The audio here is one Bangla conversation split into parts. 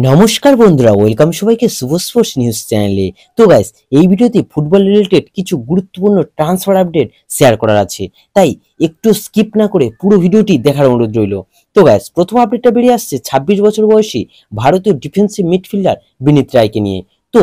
নমস্কার বন্ধুরা, ওয়েলকাম সবাইকে শুভ স্পোর্টস নিউজ চ্যানেলে। তো গাইস, এই ভিডিওতে ফুটবল রিলেটেড কিছু গুরুত্বপূর্ণ ট্রান্সফার আপডেট শেয়ার করার আছে, তাই একটু স্কিপ না করে পুরো ভিডিওটি দেখার অনুরোধ রইল। তো গাইস, প্রথম আপডেটটা বেরিয়ে আসছে 26 বছর বয়সী ভারতীয় ডিফেন্সিভ মিডফিল্ডার বিনীত রায়কে নিয়ে। তো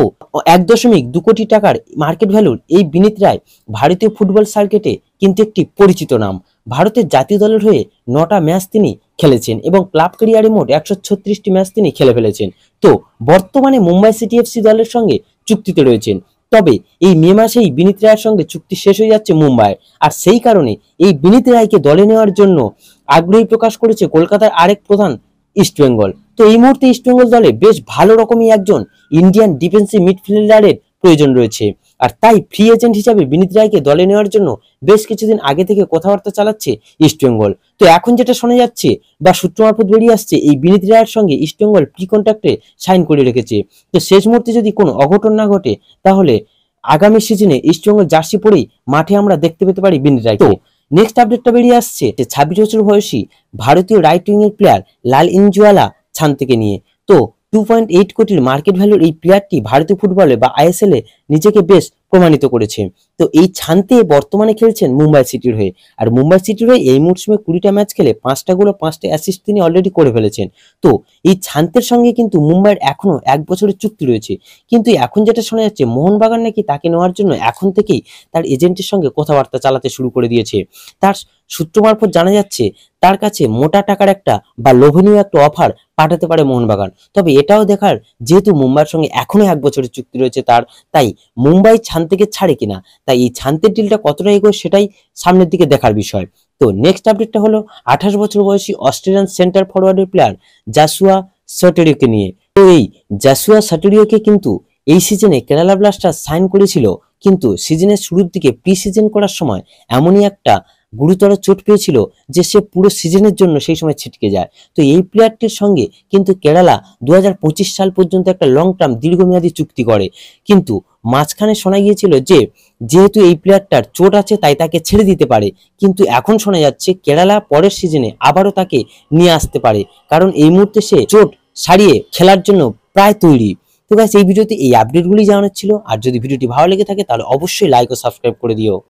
1.2 কোটি টাকার মার্কেট ভ্যালুর এই বিনীত রায় ভারতীয় ফুটবল সার্কিটে কিন্তু একটি পরিচিত নাম। ভারতের জাতীয় দলের হয়ে 9টা ম্যাচ তিনি খেলেছেন এবং ক্লাব ক্যারিয়ারে মোট 136টি ম্যাচ তিনি খেলে ফেলেছেন। তো বর্তমানে মুম্বাই সিটি এফসি দলের সঙ্গে চুক্তিতে রয়েছেন। তবে এই মে মাসেই বিনীত রায়ের সঙ্গে চুক্তি শেষ হয়ে যাচ্ছে মুম্বাইয়ের, আর সেই কারণে এই বিনীত রায়কে দলে নেওয়ার জন্য আগ্রহী প্রকাশ করেছে কলকাতার আরেক প্রধান ইস্টবেঙ্গল। তো এই মুহূর্তে ইস্টবেঙ্গল দলে বেশ ভালো রকমই একজন ইন্ডিয়ান ডিফেন্সিভ মিডফিল্ডারের প্রয়োজন রয়েছে, আর তাই ফ্রি এজেন্ট হিসাবে বিনীত রায়কে দলে নেওয়ার জন্য বেশ কিছুদিন আগে থেকে কথাবার্তা চালাচ্ছে ইস্টবেঙ্গল। তো এখন যেটা শোনা যাচ্ছে বা সূত্র মারফত বেরিয়ে আসছে, এই বিনীত রায়ের সঙ্গে ইস্টবেঙ্গল প্রি কন্ট্রাক্টে সাইন করে রেখেছে। তো শেষ মুহূর্তে যদি কোনো অঘটন না ঘটে, তাহলে আগামী সিজনে ইস্টবেঙ্গল জার্সি পরেই মাঠে আমরা দেখতে পেতে পারি বিনীত রায়কে। নেক্সট আপডেটটা বেরিয়ে আসছে 26 বছর বয়সী ভারতীয় রাইট উইং এর প্লেয়ার লাল ইনজুয়ালা ছান্তেকে নিয়ে। তো 2.8 কোটির মার্কেট ভ্যালুর এই প্লেয়ারটি ভারতীয় ফুটবলে বা আইএসএল এ নিজেকে বেশ প্রমাণিত করেছে। তো এই ছান্তে বর্তমানে খেলছেন মুম্বাই সিটির হয়ে, আর মুম্বাই সিটির হয়ে এই মৌসুমে 20টা ম্যাচ খেলে 5টা গোল ও 5টা অ্যাসিস্ট তিনি অলরেডি করে ফেলেছেন। তো এই ছান্তের সঙ্গে কিন্তু মুম্বাইয়ের এখনো 1 বছরের চুক্তি রয়েছে, কিন্তু এখন যেটা শোনা যাচ্ছে মোহনবাগান নাকি তাকে নেওয়ার জন্য এখন থেকেই তার এজেন্টের সঙ্গে কথাবার্তা চালাতে শুরু করে দিয়েছে। তার সূত্র মারফত জানা যাচ্ছে তার কাছে মোটা টাকার একটা বা লোভনীয় একটা অফার পাঠাতে পারে মোহনবাগান। তবে এটাও দেখার, যেহেতু মুম্বাইয়ের সঙ্গে এখনো 1 বছরের চুক্তি রয়েছে তার, তাই মুম্বাই ছান্তেকে ছাড়ে কিনা, তাই এই ছান্তের ডিলটা কতটা এগোয় সেটাই সামনের দিকে দেখার বিষয়। তো নেক্সট আপডেটটা হলো 28 বছর বয়সী অস্ট্রেলিয়ান সেন্টার ফরওয়ার্ডের প্লেয়ার জাসুয়া সটেরিওকে নিয়ে। তো এই জাসুয়া সটেরিওকে কিন্তু এই সিজনে কেরালা ব্লাস্টার্স সাইন করেছিল, কিন্তু সিজনের শুরুর দিকে প্রি সিজন করার সময় এমনই একটা গুরুতর চোট পেয়েছিল যে সে পুরো সিজনের জন্য সেই সময় ছিটকে যায়। তো এই প্লেয়ারটির সঙ্গে কিন্তু কেরালা 2025 সাল পর্যন্ত একটা লং টার্ম দীর্ঘমেয়াদী চুক্তি করে, কিন্তু মাঝখানে শোনা গিয়েছিল যে যেহেতু এই প্লেয়ারটার চোট আছে তাই তাকে ছেড়ে দিতে পারে, কিন্তু এখন শোনা যাচ্ছে কেরালা পরের সিজনে আবারও তাকে নিয়ে আসতে পারে, কারণ এই মুহূর্তে সে চোট সারিয়ে খেলার জন্য প্রায় তৈরি। তো গাইস, এই ভিডিওতে এই আপডেটগুলি জানানোর ছিল, আর যদি ভিডিওটি ভালো লেগে থাকে তাহলে অবশ্যই লাইক ও সাবস্ক্রাইব করে দিও।